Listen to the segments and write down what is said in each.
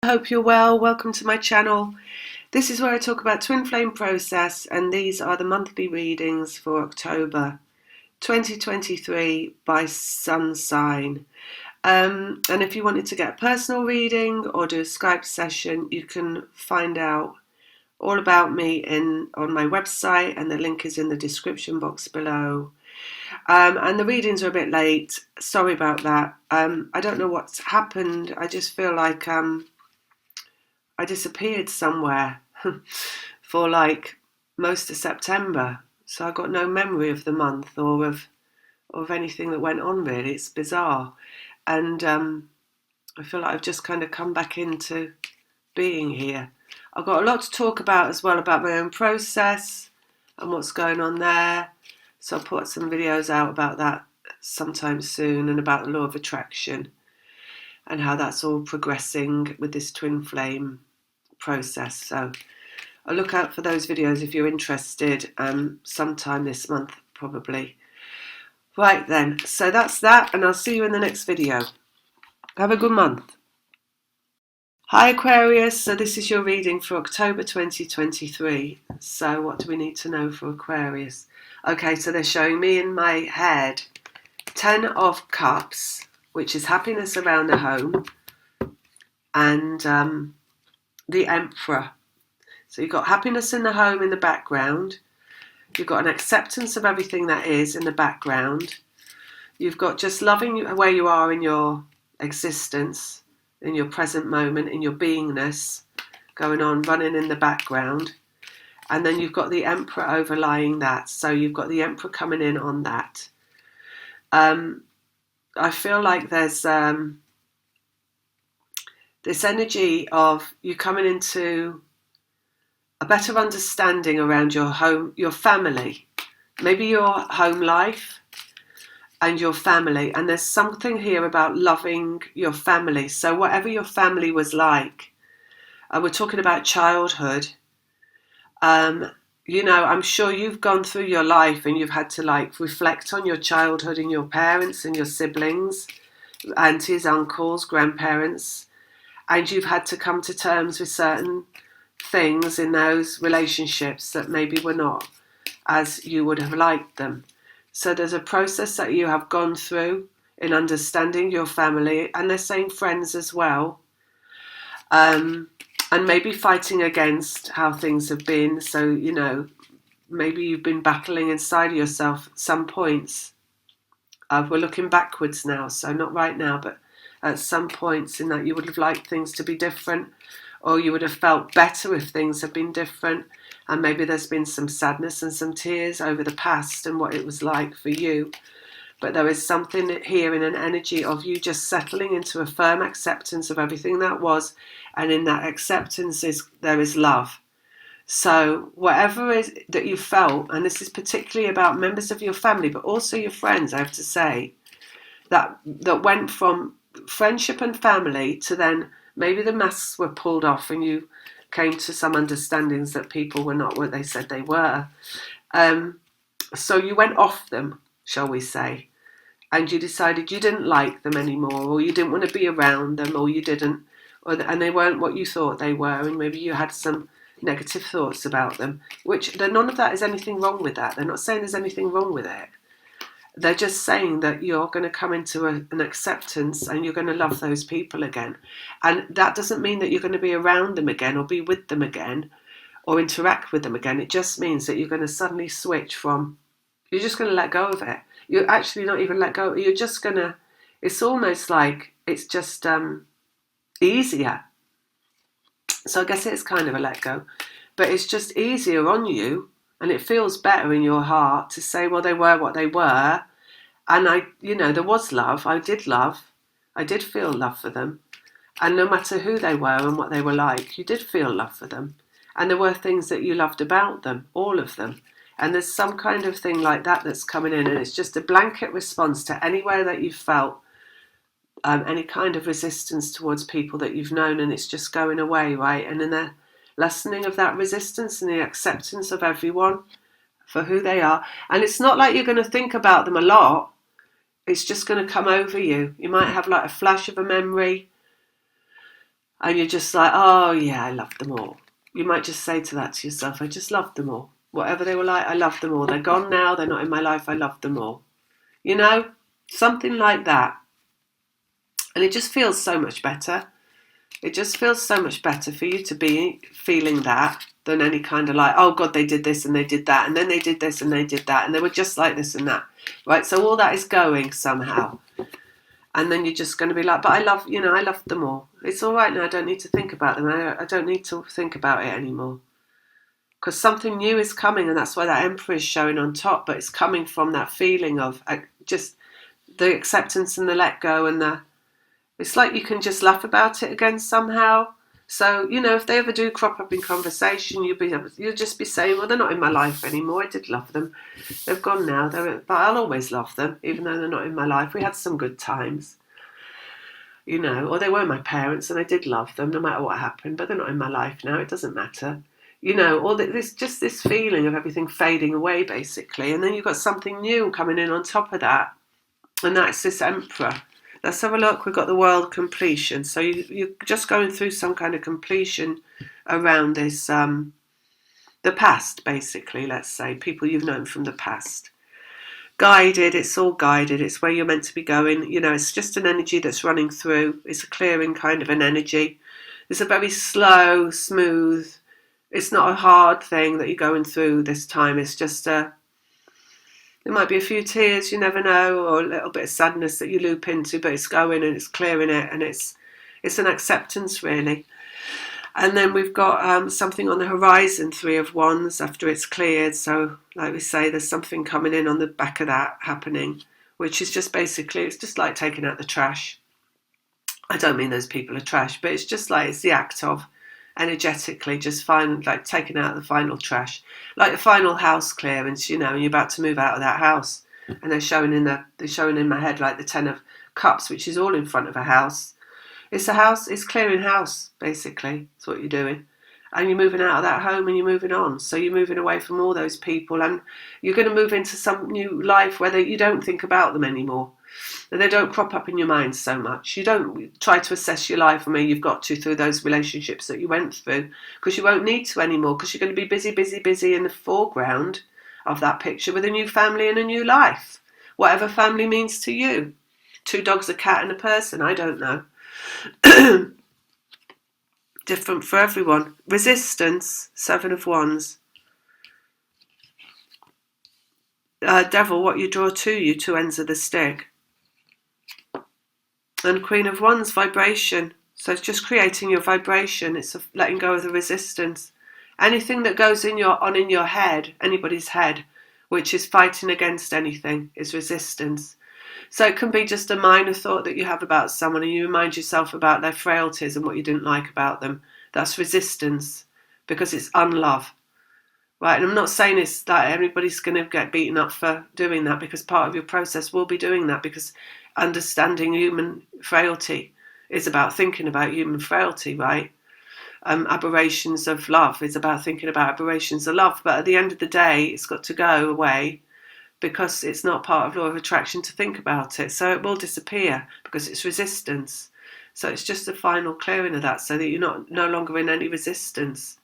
I hope you're well. Welcome to my channel. This is where I talk about twin flame process, and these are the monthly readings for October 2023 by sun sign. And if you wanted to get a personal reading or do a Skype session, you can find out all about me on my website, and the link is in the description box below. And the readings are a bit late. Sorry about that. I don't know what's happened. I just feel like I disappeared somewhere for like most of September, so I got no memory of the month or of anything that went on, really. It's bizarre, and I feel like I've just kind of come back into being here. I've got a lot to talk about as well, about my own process and what's going on there, so I'll put some videos out about that sometime soon, and about the law of attraction and how that's all progressing with this twin flame process. So I'll look out for those videos if you're interested, sometime this month probably. Right then, so that's that, and I'll see you in the next video. Have a good month. Hi Aquarius, so this is your reading for October 2023. So what do we need to know for Aquarius? Okay, so they're showing me in my head 10 of Cups, which is happiness around the home, and the Emperor. So you've got happiness in the home in the background. You've got an acceptance of everything that is in the background. You've got just loving where you are in your existence, in your present moment, in your beingness going on, running in the background. And then you've got the Emperor overlying that. So you've got the Emperor coming in on that. I feel like there's this energy of you coming into a better understanding around your home, your family, maybe your home life and your family. And there's something here about loving your family. So whatever your family was like, we're talking about childhood. I'm sure you've gone through your life and you've had to like reflect on your childhood and your parents and your siblings, aunties, uncles, grandparents, and you've had to come to terms with certain things in those relationships that maybe were not as you would have liked them. So there's a process that you have gone through in understanding your family, and they're saying friends as well. And maybe fighting against how things have been. So, maybe you've been battling inside of yourself at some points. We're looking backwards now, so not right now, but at some points in that you would have liked things to be different, or you would have felt better if things had been different. And maybe there's been some sadness and some tears over the past and what it was like for you. But there is something here in an energy of you just settling into a firm acceptance of everything that was, and in that acceptance there is love. So whatever is that you felt, and this is particularly about members of your family, but also your friends, I have to say, that went from friendship and family to then maybe the masks were pulled off and you came to some understandings that people were not what they said they were. So you went off them, shall we say, and you decided you didn't like them anymore, or you didn't want to be around them, or you didn't, and they weren't what you thought they were, and maybe you had some negative thoughts about them, which none of that is anything wrong with that. They're not saying there's anything wrong with it. They're just saying that you're going to come into an acceptance and you're going to love those people again. And that doesn't mean that you're going to be around them again or be with them again or interact with them again. It just means that you're going to suddenly switch from, you're just going to let go of it. You're actually not even let go. You're just going to, it's almost like it's just easier. So I guess it's kind of a let go. But it's just easier on you. And it feels better in your heart to say, well, they were what they were. And there was love. I did love. I did feel love for them. And no matter who they were and what they were like, you did feel love for them. And there were things that you loved about them, all of them. And there's some kind of thing like that that's coming in. And it's just a blanket response to anywhere that you've felt any kind of resistance towards people that you've known. And it's just going away, right? And in the lessening of that resistance and the acceptance of everyone for who they are. And it's not like you're going to think about them a lot. It's just going to come over you. You might have like a flash of a memory, And you're just like, oh yeah, I love them all. You might just say to that to yourself, I just love them all. Whatever they were like, I love them all. They're gone now, they're not in my life, I love them all. You know, something like that. And it just feels so much better. It just feels so much better for you to be feeling that than any kind of like, oh God, they did this and they did that, and then they did this and they did that, and they were just like this and that. Right? So all that is going somehow. And then you're just going to be like, but I love them all. It's all right now. I don't need to think about them. I don't need to think about it anymore. Because something new is coming, and that's why that Emperor is showing on top. But it's coming from that feeling of just the acceptance and the let go, and it's like you can just laugh about it again somehow. So, if they ever do crop up in conversation, you'll just be saying, well, they're not in my life anymore. I did love them. They've gone now. But I'll always love them, even though they're not in my life. We had some good times, or they were my parents and I did love them no matter what happened, but they're not in my life now. It doesn't matter. Or this feeling of everything fading away, basically. And then you've got something new coming in on top of that. And that's this Emperor. Let's have a look. We've got the world completion. So you're just going through some kind of completion around this, the past, basically, let's say. People you've known from the past. Guided, it's all guided. It's where you're meant to be going. It's just an energy that's running through. It's a clearing kind of an energy. It's a very slow, smooth. It's not a hard thing that you're going through this time. It's just there might be a few tears, you never know, or a little bit of sadness that you loop into, but it's going and it's clearing it, and it's an acceptance, really. And then we've got something on the horizon, 3 of Wands, after it's cleared. So, like we say, there's something coming in on the back of that happening, which is just basically, it's just like taking out the trash. I don't mean those people are trash, but it's just like, it's the act of energetically just taking out the final trash, like the final house clearance, and you're about to move out of that house, and they're showing in my head like the 10 of Cups, which is all in front of a house. It's a house, it's clearing house, basically. That's what you're doing. And you're moving out of that home and you're moving on. So you're moving away from all those people, and you're going to move into some new life where you don't think about them anymore. And they don't crop up in your mind so much. You don't try to assess your life and where you've got to through those relationships that you went through, because you won't need to anymore, because you're going to be busy, busy, busy in the foreground of that picture with a new family and a new life. Whatever family means to you. 2 dogs, a cat and a person, I don't know. Different for everyone. Resistance, 7 of Wands. Devil, what you draw to you, 2 ends of the stick. And Queen of Wands, vibration. So it's just creating your vibration. It's letting go of the resistance. Anything that goes in your head, anybody's head, which is fighting against anything, is resistance. So it can be just a minor thought that you have about someone, and you remind yourself about their frailties and what you didn't like about them. That's resistance, because it's unlove. Right? And I'm not saying it's that everybody's going to get beaten up for doing that, because part of your process will be doing that, because understanding human frailty is about thinking about human frailty, right? Aberrations of love is about thinking about aberrations of love. But at the end of the day, it's got to go away, because it's not part of law of attraction to think about it. So it will disappear because it's resistance. So it's just a final clearing of that, so that you're no longer in any resistance,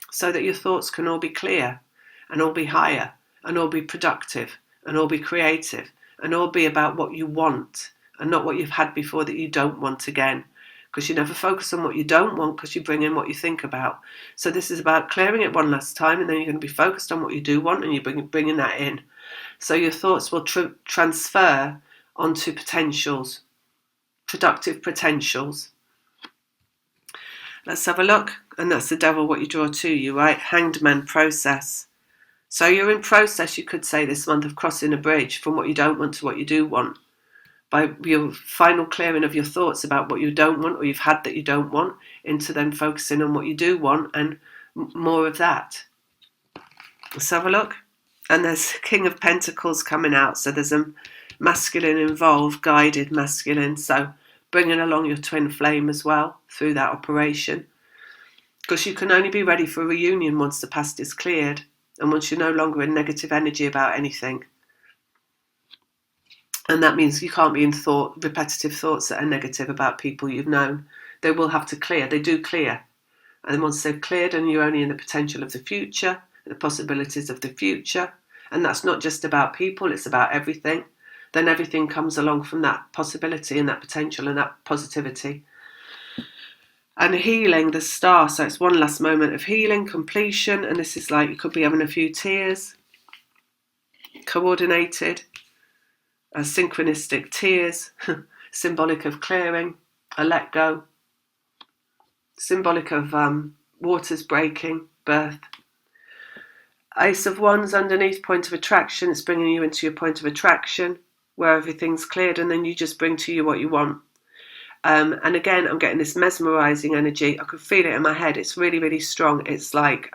so that your thoughts can all be clear and all be higher and all be productive and all be creative and all be about what you want and not what you've had before that you don't want again. Because you never focus on what you don't want, because you bring in what you think about. So this is about clearing it one last time, and then you're going to be focused on what you do want, and you're bringing that in. So your thoughts will transfer onto potentials, productive potentials. Let's have a look. And that's the Devil, what you draw to you, right? Hanged Man process. So you're in process, you could say, this month of crossing a bridge from what you don't want to what you do want, by your final clearing of your thoughts about what you don't want or you've had that you don't want, into then focusing on what you do want and more of that. Let's have a look. And there's King of Pentacles coming out. So there's a masculine involved, guided masculine. So bringing along your twin flame as well through that operation. Because you can only be ready for a reunion once the past is cleared, and once you're no longer in negative energy about anything. And that means you can't be in repetitive thoughts that are negative about people you've known. they will have to clear. They do clear. And once they've cleared, and you're only in the potential of the future, the possibilities of the future, and that's not just about people, it's about everything, then everything comes along from that possibility and that potential and that positivity. And healing, the star, so it's one last moment of healing, completion, and this is like you could be having a few tears, coordinated, synchronistic tears, symbolic of clearing, a let go, symbolic of waters breaking, birth. Ace of Wands underneath, point of attraction. It's bringing you into your point of attraction where everything's cleared, and then you just bring to you what you want. And again, I'm getting this mesmerizing energy. I can feel it in my head. It's really, really strong. It's like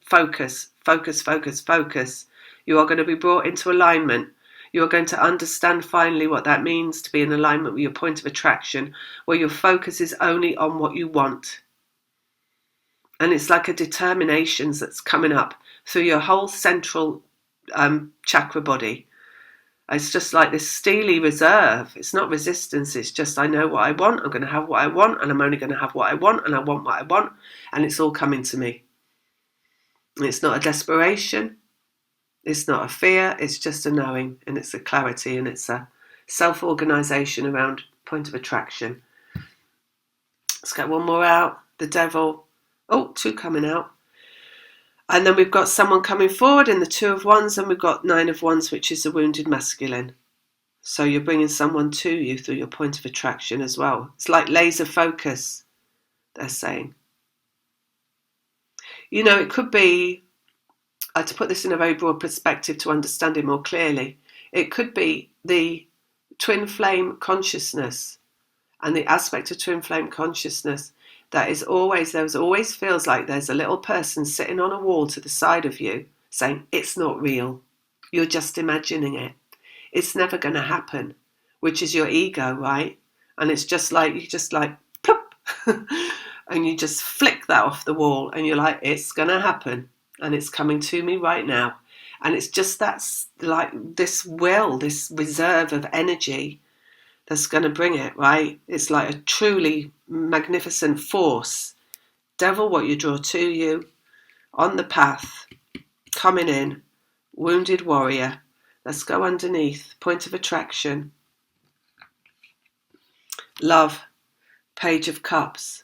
focus, focus, focus, focus. You are going to be brought into alignment. You are going to understand finally what that means to be in alignment with your point of attraction, where your focus is only on what you want. And it's like a determination that's coming up through your whole central chakra body. It's just like this steely reserve. It's not resistance. It's just, I know what I want. I'm going to have what I want, and I'm only going to have what I want, and I want what I want, and it's all coming to me. And it's not a desperation. It's not a fear. It's just a knowing, and it's a clarity, and it's a self-organization around point of attraction. Let's get one more out. The Devil. Oh, two coming out. And then we've got someone coming forward in the Two of Wands, and we've got Nine of Wands, which is the wounded masculine. So you're bringing someone to you through your point of attraction as well. It's like laser focus, they're saying. You know, it could be, to put this in a very broad perspective to understand it more clearly, it could be the twin flame consciousness and the aspect of twin flame consciousness that is always, there always feels like there's a little person sitting on a wall to the side of you saying, it's not real. You're just imagining it. It's never going to happen, which is your ego, right? And it's just like, you just like, plop, and you just flick that off the wall and you're like, it's going to happen. And it's coming to me right now. And it's just that's like this will, this reserve of energy that's going to bring it, right? It's like a truly magnificent force. Devil, what you draw to you, on the path, coming in, wounded warrior. Let's go underneath, point of attraction. Love, Page of Cups.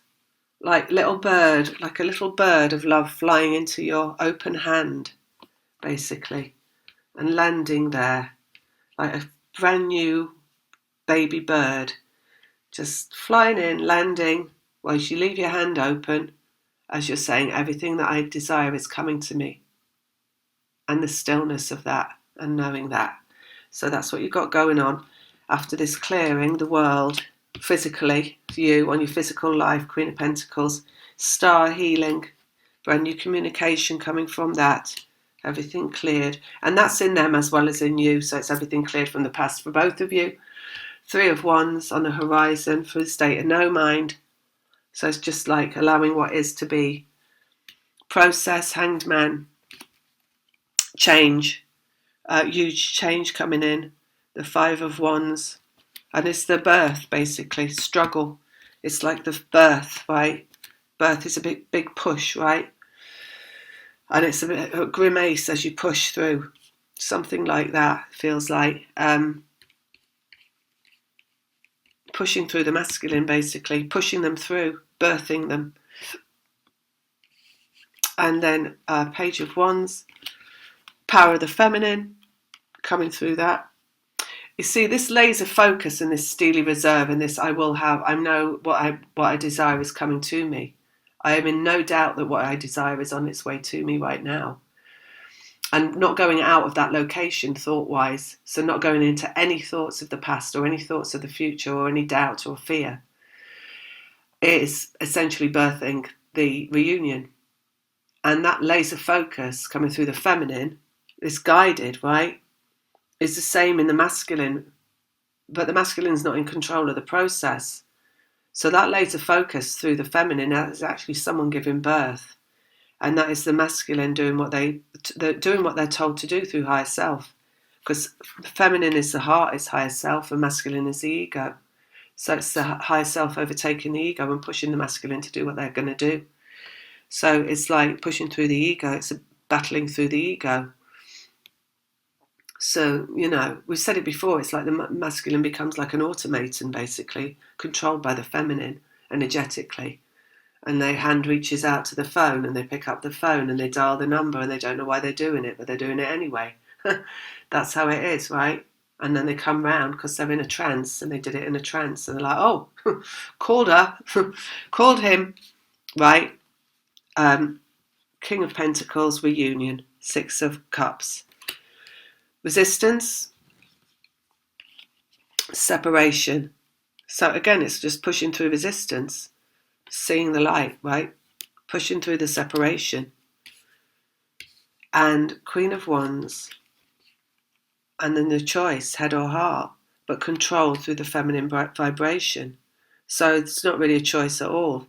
Like little bird, like a little bird of love flying into your open hand, basically, and landing there like a brand new baby bird, just flying in, landing, whilst you leave your hand open, as you're saying, everything that I desire is coming to me. And the stillness of that, and knowing that. So that's what you've got going on after this clearing, the world, physically, you on your physical life, Queen of Pentacles, star healing, brand new communication coming from that, everything cleared. And that's in them as well as in you, so it's everything cleared from the past for both of you. Three of Wands on the horizon for the state of no mind. So it's just like allowing what is to be. Process, Hanged Man, change, huge change coming in. The Five of Wands. And it's the birth, basically, struggle. It's like the birth, right? Birth is a big push, right? And it's a bit of a grimace as you push through. Something like that, feels like. Pushing through the masculine, basically, pushing them through, birthing them. And then Page of Wands, power of the feminine, coming through that. You see, this laser focus and this steely reserve and this I know what I desire is coming to me. I am in no doubt that what I desire is on its way to me right now. And not going out of that location thought-wise, so not going into any thoughts of the past or any thoughts of the future or any doubt or fear. It is essentially birthing the reunion. And that laser focus coming through the feminine is guided, right? It's the same in the masculine, but the masculine is not in control of the process. So that laser focus through the feminine is actually someone giving birth. And that is the masculine doing what they're told to do through higher self. Because feminine is the heart, is higher self, and masculine is the ego. So it's the higher self overtaking the ego and pushing the masculine to do what they're going to do. So it's like pushing through the ego. It's battling through the ego. So, we've said it before, it's like the masculine becomes like an automaton, basically, controlled by the feminine energetically. And their hand reaches out to the phone and they pick up the phone and they dial the number and they don't know why they're doing it, but they're doing it anyway. That's how it is, right? And then they come round because they're in a trance and they did it in a trance and they're like, oh, called her, called him, right? King of Pentacles, reunion, Six of Cups. Resistance, separation. So again, it's just pushing through resistance, seeing the light, right? Pushing through the separation. And Queen of Wands, and then the choice, head or heart, but control through the feminine vibration. So it's not really a choice at all.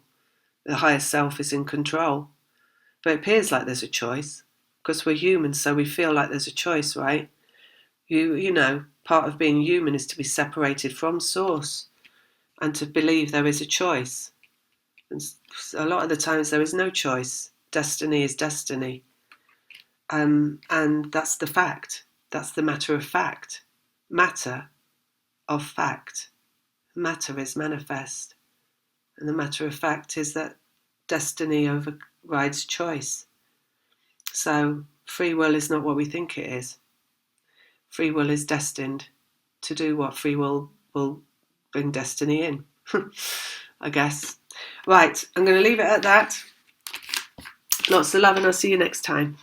The higher self is in control. But it appears like there's a choice, because we're human, so we feel like there's a choice, right? Part of being human is to be separated from source and to believe there is a choice. And a lot of the times there is no choice. Destiny is destiny. And that's the fact. That's the matter of fact. Matter of fact. Matter is manifest. And the matter of fact is that destiny overrides choice. So free will is not what we think it is. Free will is destined to do what free will bring destiny in, I guess. Right, I'm going to leave it at that. Lots of love and I'll see you next time.